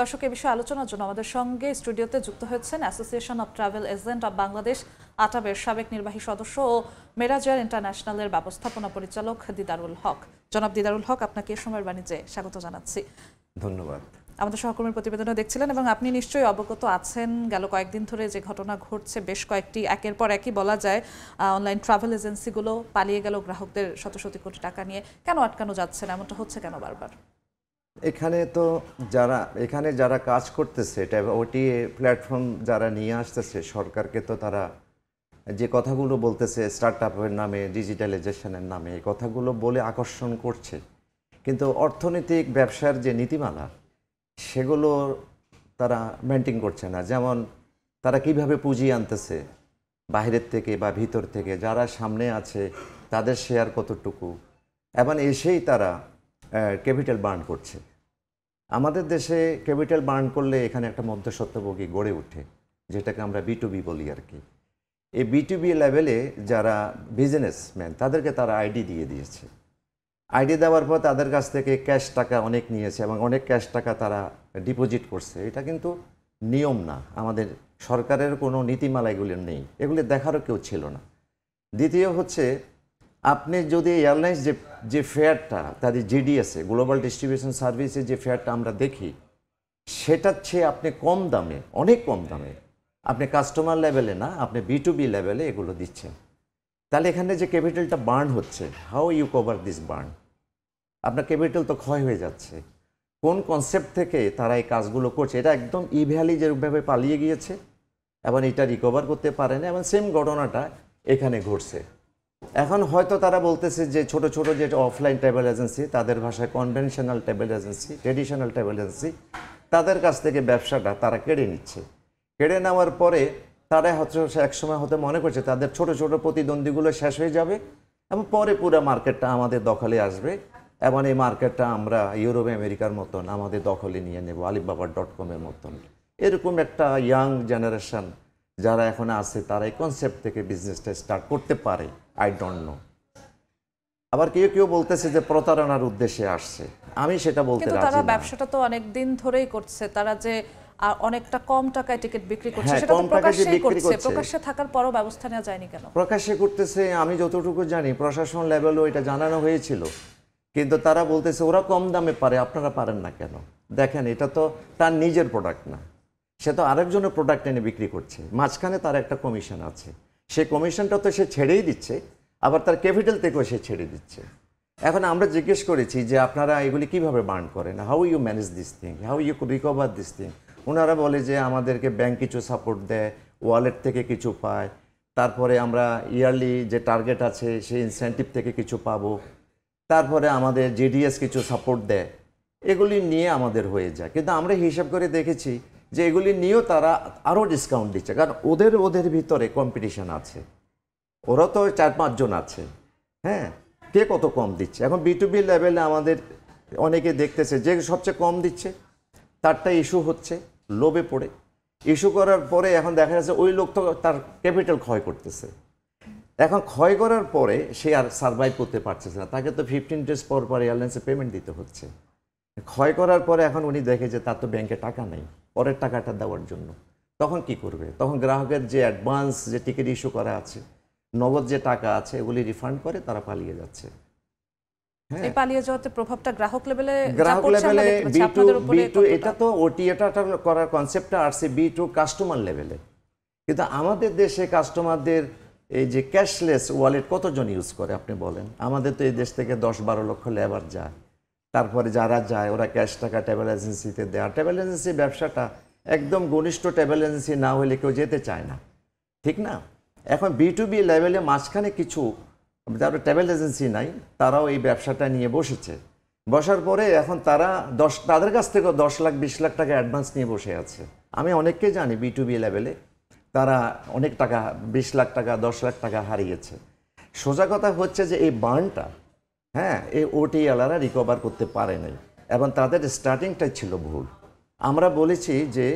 দর্শক এ বিষয়ে আলোচনার জন্য আমাদের সঙ্গে স্টুডিওতে যুক্ত হয়েছেন association of travel agent of Bangladesh আটাবের সাবেক নির্বাহী সদস্য ও মেরাজ এয়ার ইন্টারন্যাশনালের ব্যবস্থাপনা পরিচালক দিদারুল হক। জনাব দিদারুল হক, আপনাকে সময়ের বাণিজ্যে স্বাগত জানাচ্ছি। ধন্যবাদ। আমাদের সহকর্মীর প্রতিবেদনে দেখছিলেন এবং আপনি নিশ্চয়ই অবগত আছেন গেল কয়েকদিন ধরে যে ঘটনা ঘটছে, বেশ কয়েকটি একের পর একই বলা যায় অনলাইন ট্রাভেল এজেন্সিগুলো পালিয়ে গেল গ্রাহকদের শত শত কোটি টাকা নিয়ে। কেন আটকানো যাচ্ছে না? এমনটা হচ্ছে কেন বারবার? এখানে যারা কাজ করতেছে, এটা ওটিএ প্ল্যাটফর্ম যারা নিয়ে আসতেছে সরকারকে, তো তারা যে কথাগুলো বলতেছে স্টার্টআপের নামে, ডিজিটালাইজেশনের নামে, এই কথাগুলো বলে আকর্ষণ করছে, কিন্তু অর্থনৈতিক ব্যবসার যে নীতিমালা সেগুলো তারা মেনটেন করছে না। যেমন তারা কিভাবে পুঁজি আনতেছে বাইরের থেকে বা ভিতর থেকে, যারা সামনে আছে তাদের শেয়ার কতটুকু, এবং এসেই তারা ক্যাপিটাল বার্ন করছে। আমাদের দেশে ক্যাপিটাল বার্ন করলে এখানে একটা মধ্যস্বত্বভোগী গড়ে ওঠে, যেটাকে আমরা B2B বলি আর কি। এই B2B লেভেলে যারা বিজনেসম্যান তাদেরকে তারা আইডি দিয়ে দিয়েছে। আইডি দেওয়ার পর তাদের কাছ থেকে ক্যাশ টাকা অনেক নিয়েছে এবং অনেক ক্যাশ টাকা তারা ডিপোজিট করছে। এটা কিন্তু নিয়ম না, আমাদের সরকারের কোনো নীতিমালা এগুলি নেই, এগুলি দেখারও কেউ ছিল না। দ্বিতীয় হচ্ছে, আপনি যদি এয়ারলাইন্স যে ফেয়ারটা তাদের GDS-এ, গ্লোবাল ডিস্ট্রিবিউশন সার্ভিসে যে ফেয়ারটা আমরা দেখি, সেটার চেয়ে আপনি কম দামে, অনেক কম দামে, আপনি কাস্টমার লেভেলে না, আপনি B2B লেভেলে এগুলো দিচ্ছেন। তাহলে এখানে যে ক্যাপিটালটা বার্ন হচ্ছে, how you cover this burn? আপনার ক্যাপিটাল তো ক্ষয় হয়ে যাচ্ছে। কোন কনসেপ্ট থেকে তারা এই কাজগুলো করছে? এটা একদম ইভ্যালি যেভাবে পালিয়ে গিয়েছে এবং এটা রিকভার করতে পারে না, এবং সেম ঘটনাটা এখানে ঘটছে। এখন হয়তো তারা বলতেছে যে ছোট ছোট যে অফলাইন ট্রাভেল এজেন্সি, তাদের ভাষায় conventional travel agency, traditional travel agency, তাদের কাছ থেকে ব্যবসাটা তারা কেড়ে নিচ্ছে। কেড়ে নেওয়ার পরে তারা হয়তো একসময় হতে মনে করছে তাদের ছোট ছোট প্রতিদ্বন্দ্বীগুলো শেষ হয়ে যাবে এবং পরে পুরো মার্কেটটা আমাদের দখলে আসবে, এবং এই মার্কেটটা আমরা ইউরোপ আমেরিকার মতন আমাদের দখলে নিয়ে নেব, alibaba.com-এর মতন। এরকম একটা ইয়াং জেনারেশন যারা এখন আছে, তারা এই কনসেপ্ট থেকে বিজনেসটা স্টার্ট করতে পারে, আই ডোন্ট নো। আবার কেউ কেউ বলতেছে যে প্রতারণার উদ্দেশ্যে আসছে, আমি সেটা বলতে রাজি না। তারা ব্যবসাটা তো অনেক দিন ধরেই করছে, তারা যে অনেকটা কম টাকায় টিকিট বিক্রি করছে, সেটা তো প্রকাশ্যেই করছে। প্রকাশ্যে থাকার পরও ব্যবস্থা নেওয়া যায়নি কেন? প্রকাশ্যে করতেছে, আমি যতটুকু জানি প্রশাসন লেভেলও এটা জানানো হয়েছিল, কিন্তু তারা বলতেছে ওরা কম দামে পারে, আপনারা পারেন না কেন? দেখেন, এটা তো তার নিজের প্রোডাক্ট না, সে তো আরেকজনের প্রোডাক্ট এনে বিক্রি করছে, মাঝখানে তার একটা কমিশন আছে, সেই কমিশনটা তো সে ছেড়েই দিচ্ছে, আবার তার ক্যাপিটাল থেকেও সে ছেড়ে দিচ্ছে। এখন আমরা জিজ্ঞেস করেছি যে আপনারা এগুলি কিভাবে বার্ন করেন, how you manage this thing, how you recover this thing? ওনারা বলে যে আমাদেরকে ব্যাংক কিছু সাপোর্ট দেয়, ওয়ালেট থেকে কিছু পায়, তারপরে আমরা ইয়ারলি যে টার্গেট আছে সেই ইনসেন্টিভ থেকে কিছু পাবো, তারপরে আমাদের GDS কিছু সাপোর্ট দেয়, এগুলি নিয়ে আমাদের হয়ে যায়। কিন্তু আমরা হিসাব করে দেখেছি যে এগুলি নিয়েও তারা আরও ডিসকাউন্ট দিচ্ছে, কারণ ওদের ভিতরে কম্পিটিশন আছে, ওরা তো 4-5 জন আছে, হ্যাঁ, কে কত কম দিচ্ছে। এখন B2B লেভেলে আমাদের অনেকে দেখতেছে যে সবচেয়ে কম দিচ্ছে তারটা ইস্যু হচ্ছে, লোভে পড়ে ইস্যু করার পরে এখন দেখা যাচ্ছে ওই লোক তো তার ক্যাপিটাল ক্ষয় করতেছে। এখন ক্ষয় করার পরে সে আর সার্ভাইভ করতে পারছে না, তাকে তো 15 days পর এয়ারলাইন্সে পেমেন্ট দিতে হচ্ছে। ক্ষয় করার পরে এখন উনি দেখে যে তার তো ব্যাংকে টাকা নেই পরের টাকাটা দেওয়ার জন্য, তখন কি করবে? তখন গ্রাহকের যে অ্যাডভান্স যে টিকিট ইস্যু করা আছে, নগদ যে টাকা আছে, এগুলি রিফান্ড করে তারা পালিয়ে যাচ্ছে। এই পালিয়ে যাওয়াতে প্রভাবটা গ্রাহক লেভেলে B2, এটা তো ওটিএটা করার কনসেপ্টটা আসছে B2 কাস্টমার লেভেলে, কিন্তু আমাদের দেশে কাস্টমারদের এই যে ক্যাশলেস ওয়ালেট কতজন ইউজ করে আপনি বলেন? আমাদের তো এই দেশ থেকে 10-12 লক্ষ লেবার যায়, তারপরে যারা যায় ওরা ক্যাশ টাকা ট্রাভেল এজেন্সিতে দেয়। আর ট্রাভেল এজেন্সি ব্যবসাটা একদম ঘনিষ্ঠ ট্রাভেল এজেন্সি না হলে কেউ যেতে চায় না, ঠিক না? এখন B2B লেভেলে মাঝখানে কিছু যারা ট্রাভেল এজেন্সি নাই, তারাও এই ব্যবসাটা নিয়ে বসেছে। বসার পরে এখন তাদের কাছ থেকে 10 লাখ 20 লাখ টাকা অ্যাডভান্স নিয়ে বসে আছে। আমি অনেককে জানি B2B লেভেলে তারা অনেক টাকা, 20 লাখ টাকা 10 লাখ টাকা হারিয়েছে। সোজা কথা হচ্ছে যে এই বার্নটা, হ্যাঁ, এই ওটিএলারা রিকভার করতে পারে নাই এবং তাদের স্টার্টিংটাই ছিল ভুল। আমরা বলেছি যে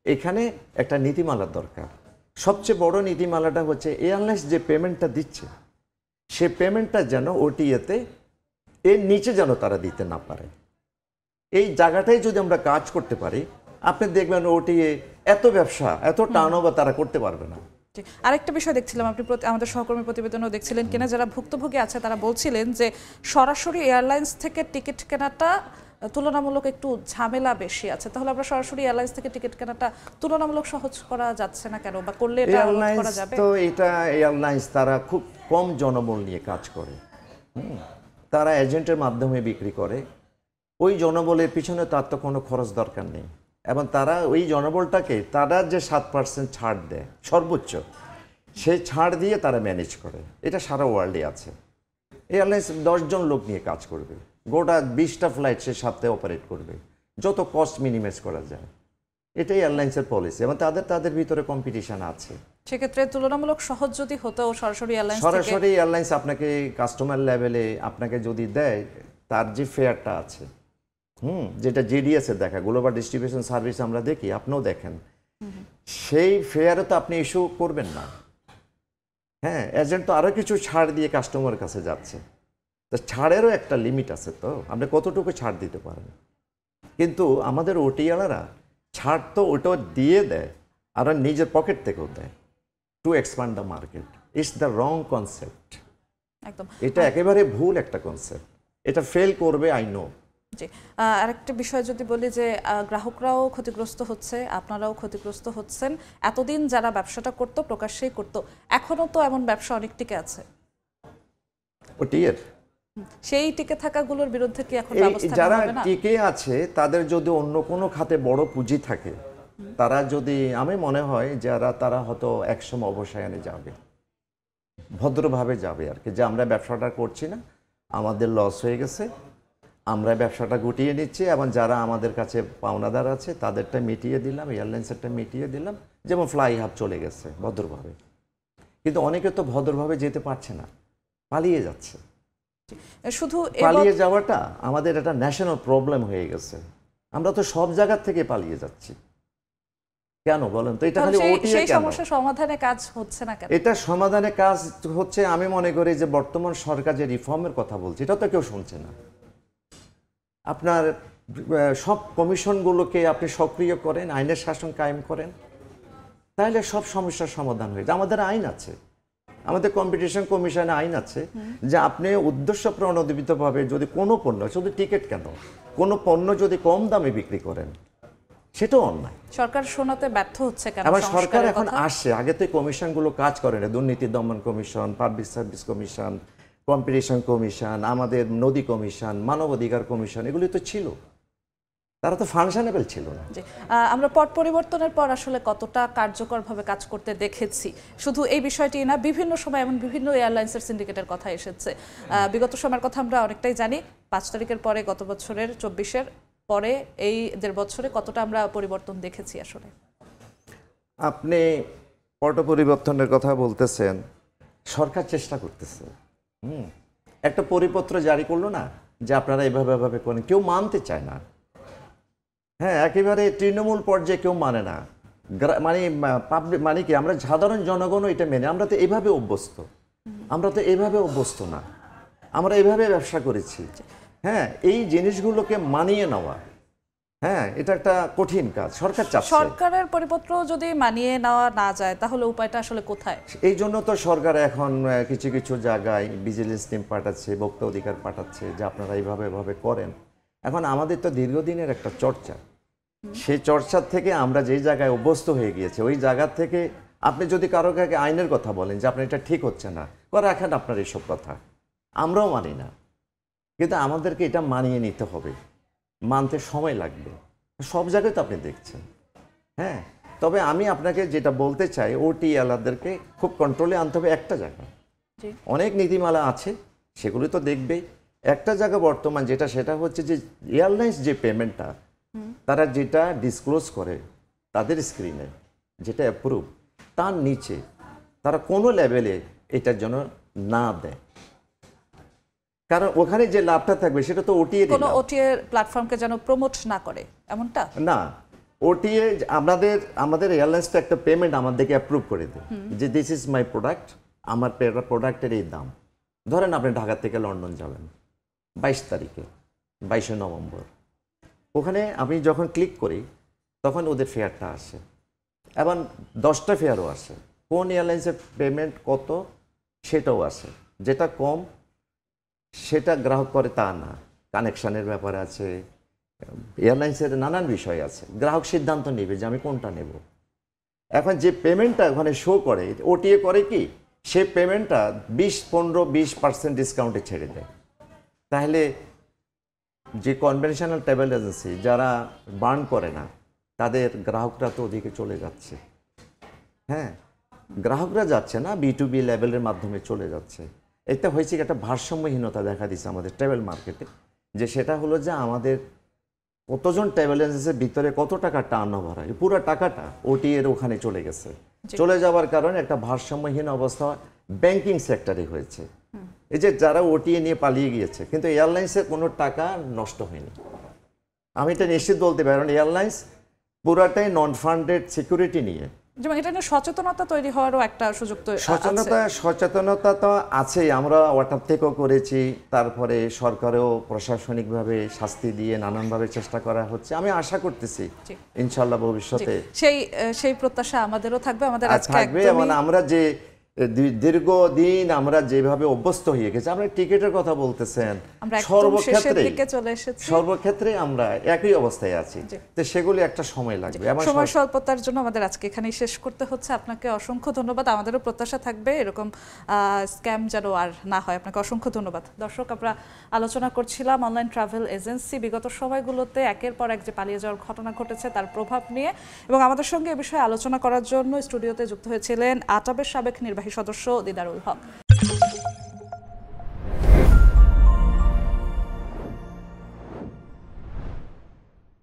এখানে একটা নীতিমালার দরকার। সবচেয়ে বড় নীতিমালাটা হচ্ছে এয়ারলাইন্স যে পেমেন্টটা দিচ্ছে, সে পেমেন্টটা যেন ওটিএতে এর নিচে যেন তারা দিতে না পারে। এই জায়গাটাই যদি আমরা কাজ করতে পারি, আপনি দেখবেন ওটিএ এত ব্যবসা এত টার্নওভার তারা করতে পারবে না। জি, আরেকটা বিষয় দেখছিলাম, আপনি আমাদের সহকর্মী প্রতিবেদনও দেখছিলেন কিনা, যারা ভুক্তভোগী আছে তারা বলছিলেন যে সরাসরি এয়ারলাইন্স থেকে টিকিট কেনাটা তুলনামূলক একটু ঝামেলা বেশি আছে। তাহলে আমরা সরাসরি এয়ারলাইন্স থেকে টিকিট কেনাটা তুলনামূলক সহজ করা যাচ্ছে না কেন, বা করলে এটা সহজ করা যাবে? তো এটা এয়ারলাইন্স তারা খুব কম জনবল নিয়ে কাজ করে। তারা এজেন্টের মাধ্যমে বিক্রি করে। ওই জনবলের পিছনে তার তো কোনো খরচ দরকার নেই, এবং তারা ওই জনবলটাকে তারা যে 7% ছাড় দেয় সর্বোচ্চ, সেই ছাড় দিয়ে তারা ম্যানেজ করে। এটা সারা ওয়ার্ল্ডে আছে। এয়ারলাইন্স 10 জন লোক নিয়ে কাজ করবে, গোটা 20টা ফ্লাইট সে সপ্তাহে অপারেট করবে, যত কস্ট মিনিমাইজ করা যায়। এটাই এয়ারলাইন্সের পলিসি, এবং তাদের ভিতরে কম্পিটিশন আছে। সেক্ষেত্রে তুলনামূলক সহজ যদি হতো সরাসরি এয়ারলাইন্স থেকে, সরাসরি এয়ারলাইন্স আপনাকে কাস্টমার লেভেলে আপনাকে যদি দেয়, তার যে ফেয়ারটা আছে, যেটা জিডিএস এর দেখা, গ্লোবাল ডিস্ট্রিবিউশন সার্ভিস আমরা দেখি, আপনিও দেখেন, সেই ফেয়ারে তো আপনি ইস্যু করবেন না। হ্যাঁ, এজেন্ট তো আরো কিছু ছাড় দিয়ে কাস্টমারের কাছে যাচ্ছে। তো ছাড়েরও একটা লিমিট আছে, তো আপনি কতটুকু ছাড় দিতে পারেন। কিন্তু আমাদের ওটিআলারা ছাড় তো ওটা দিয়ে দেয়, আর নিজের পকেট থেকেও দেয়, two expand the market. It's the wrong concept. একদম এটা একেবারে ভুল একটা কনসেপ্ট। এটা ফেল করবে, আই নো। জি, আরেকটা বিষয় যদি বলি যে গ্রাহকরাও ক্ষতিগ্রস্ত হচ্ছে, আপনারাও ক্ষতিগ্রস্ত হচ্ছেন। এতদিন যারা ব্যবসাটা করতো প্রকাশ্যেই করতো, এখনো তো এমন ব্যবসা অনেক টিকে আছে। ওটিএর সেই টিকে থাকাগুলোর বিরুদ্ধে কি এখন এই ব্যবস্থা নেওয়া যারা হবে না? টিকে আছে তাদের যদি অন্য কোনো খাতে বড় পুঁজি থাকে, তারা যদি, আমি মনে হয় তারা হয়তো একসময় অবসায়নে যাবে, ভদ্রভাবে যাবে আর কি, যে আমরা ব্যবসাটা করছি না, আমাদের লস হয়ে গেছে, আমরা ব্যবসাটা গুটিয়ে নিচ্ছি, এবং যারা আমাদের কাছে পাওনাদার আছে তাদেরটা মিটিয়ে দিলাম, এয়ারলাইন্সেরটা মিটিয়ে দিলাম। যেমন ফ্লাই হাব চলে গেছে ভদ্রভাবে, কিন্তু অনেকে তো ভদ্রভাবে যেতে পারছে না, পালিয়ে যাচ্ছে। শুধু পালিয়ে যাওয়াটা আমাদের একটা ন্যাশনাল প্রবলেম হয়ে গেছে। আমরা তো সব জায়গা থেকে পালিয়ে যাচ্ছি, কেন বলেন তো? এটা খালি ওটিএ সেই কেন? সমস্যা সমাধানে কাজ হচ্ছে না কেন? এটা সমাধানে কাজ হচ্ছে, আমি মনে করি যে বর্তমান সরকার যে রিফর্মের কথা বলছে, এটা তো কেউ শুনছে না। আপনার সব কমিশনগুলোকে আপনি সক্রিয় করেন, আইনের শাসন কায়েম করেন, তাহলে সব সমস্যার সমাধান হয়ে যায়। আমাদের আইন আছে, আমাদের কম্পিটিশন কমিশনে আইন আছে, যে আপনি উদ্দেশ্য প্রণোদিতভাবে যদি কোনো পণ্য, শুধু টিকিট কেন, কোনো পণ্য যদি কম দামে বিক্রি করেন, সেটাও অন্যায়। সরকার শোনাতে ব্যর্থ হচ্ছে কেন? আবার সরকার এখন আসছে, আগে তো কমিশনগুলো কাজ করে না। দুর্নীতি দমন commission, public service commission, competition commission, আমাদের নদী কমিশন, মানবাধিকার কমিশন, এগুলি তো ছিল, তারা তো ফাংশনেবল ছিল না। আমরা পট পরিবর্তনের পর আসলে কতটা কার্যকরভাবে কাজ করতে দেখেছি, শুধু এই বিষয়টি না, বিভিন্ন সময় এমন বিভিন্ন এয়ারলাইন্সের সিন্ডিকেটের কথা এসেছে। বিগত সময়ের কথা আমরা অনেকটাই জানি। 5 তারিখের পরে, গত বছরের 24-এর পরে, এই 1.5 বছরে কতটা আমরা পরিবর্তন দেখেছি আসলে? আপনি পট পরিবর্তনের কথা বলতেছেন, সরকার চেষ্টা করতেছে। একটা পরিপত্র জারি করলো না, যে আপনারা এভাবে এভাবে করেন, কেউ মানতে চায় না। হ্যাঁ, একেবারে তৃণমূল পর্যায়ে কেউ মানে না, মানে পাবলিক, মানে কি, আমরা সাধারণ জনগণও এটা মেনে, আমরা তো এইভাবে অভ্যস্ত, আমরা তো এইভাবে অভ্যস্ত না, আমরা এইভাবে ব্যবসা করেছি। হ্যাঁ, এই জিনিসগুলোকে মানিয়ে নেওয়া, হ্যাঁ, এটা একটা কঠিন কাজ। সরকার চাচ্ছে, সরকারের পরিপত্র যদি মানিয়ে নেওয়া না যায়, তাহলে উপায়টা আসলে কোথায়? এই জন্য তো সরকার এখন কিছু কিছু জায়গায় ভিজিলেন্স টিম পাঠাচ্ছে, ভোক্তা অধিকার পাঠাচ্ছে, যে আপনারা এইভাবে এভাবে করেন। এখন আমাদের তো দীর্ঘদিনের একটা চর্চা, সেই চর্চার থেকে আমরা যেই জায়গায় অভ্যস্ত হয়ে গিয়েছে, ওই জায়গা থেকে আপনি যদি কারো কাছে আইনের কথা বলেন যে আপনার এটা ঠিক হচ্ছে না, করে রাখেন আপনার এইসব কথা, আমরাও মানি না, কিন্তু আমাদেরকে এটা মানিয়ে নিতে হবে, মানতে সময় লাগবে। সব জায়গায় তো আপনি দেখছেন। হ্যাঁ, তবে আমি আপনাকে যেটা বলতে চাই, ওটিআলাদেরকে খুব কন্ট্রোলে আনতে হবে। একটা জায়গা, অনেক নীতিমালা আছে, সেগুলো তো দেখবেই। একটা জায়গা বর্তমান যেটা, সেটা হচ্ছে যে এয়ারলাইন্স যে পেমেন্টটা তারা যেটা ডিসক্লোজ করে তাদের স্ক্রিনে, যেটা অ্যাপ্রুভ, তার নিচে তারা কোনো লেভেলে এটার জন্য না দেয়, কারণ ওখানে যে লাভটা থাকবে সেটা তো ওটিএ, কোনো ওটিএ প্ল্যাটফর্মকে যেন প্রমোট না করে, এমনটা না। ওটিএ আমাদের এয়ারলাইন্সটা একটা পেমেন্ট আমাদেরকে অ্যাপ্রুভ করে দেয়, যে দিস ইজ মাই প্রোডাক্ট, আমার প্রোডাক্টের এই দাম। ধরেন আপনি ঢাকা থেকে লন্ডন যাবেন 22 তারিখে, 22শে নভেম্বর, ওখানে আমি যখন ক্লিক করি, তখন ওদের ফেয়ারটা আসে, এবং 10টা ফেয়ারও আসে। কোন এয়ারলাইন্সের পেমেন্ট কত সেটাও আসে, যেটা কম সেটা গ্রাহক করে তা না, কানেকশানের ব্যাপার আছে, এয়ারলাইন্সের নানান বিষয় আছে, গ্রাহক সিদ্ধান্ত নেবে যে আমি কোনটা নেব। এখন যে পেমেন্টটা ওখানে শো করে, ওটিএ করে কি, সে পেমেন্টটা 15-20% ডিসকাউন্টে ছেড়ে দেয়। তাহলে যে কনভেনশনাল ট্রাভেল এজেন্সি যারা বার্ন করে না, তাদের গ্রাহকরা তো ওদিকে চলে যাচ্ছে। হ্যাঁ, গ্রাহকরা যাচ্ছে না, B2B লেভেলের মাধ্যমে চলে যাচ্ছে। এটা হয়েছে একটা ভারসাম্যহীনতা দেখা দিচ্ছে আমাদের ট্রাভেল মার্কেটে, যে সেটা হলো যে আমাদের কতজন ট্রাভেল এজেন্সির ভিতরে কত টাকা টার্ন ওভার হয়, পুরো টাকাটা ওটি এর ওখানে চলে গেছে। চলে যাওয়ার কারণে একটা ভারসাম্যহীন অবস্থা ব্যাংকিং সেক্টরে হয়েছে। এই যে যারা ওটিএ নিয়ে পালিয়ে গিয়েছে, কিন্তু এয়ারলাইন্সের কোনো টাকা নষ্ট হয়নি। আমি এটা নিশ্চিত বলতে পারি, কারণ এয়ারলাইন্স পুরাটাই নন ফান্ডেড সিকিউরিটি নিয়ে। যেমন এটা নিয়ে সচেতনতা তৈরি হওয়ারও একটা সুযোগ তো সচেতনতা তো আছেই, আমরা ওয়াটার থেকেও করেছি, তারপরে সরকারেও প্রশাসনিকভাবে শাস্তি দিয়ে নানানভাবে চেষ্টা করা হচ্ছে। আমি আশা করতেছি ইনশাল্লাহ ভবিষ্যতে সেই প্রত্যাশা আমাদেরও থাকবে, আমাদের আজকে থাকবে। এবং আমরা যে দীর্ঘদিন আমরা যেভাবে অভ্যস্ত হয়ে গেছি, আমরা টিকিটের কথা বলতেছেন, সর্বক্ষেত্রে আমরা একই অবস্থায় আছি, তো সেগুলি একটা সময় লাগবে। সময় স্বল্পতার জন্য আমাদের আজকে এখানেই শেষ করতে হচ্ছে। আপনাকে অসংখ্য ধন্যবাদ। আমাদেরও প্রত্যাশা থাকবে এরকম স্ক্যাম যেন আর না হয়। আপনাকে অসংখ্য ধন্যবাদ। দর্শক, আমরা আলোচনা করছিলাম অনলাইন ট্রাভেল এজেন্সি বিগত সময়গুলোতে একের পর এক যে পালিয়ে যাওয়ার ঘটনা ঘটেছে তার প্রভাব নিয়ে, এবং আমাদের সঙ্গে এ বিষয়ে আলোচনা করার জন্য স্টুডিওতে যুক্ত হয়েছিলেন আটাবের সাবেক নির্বাহী সদস্য দিদারুল হক।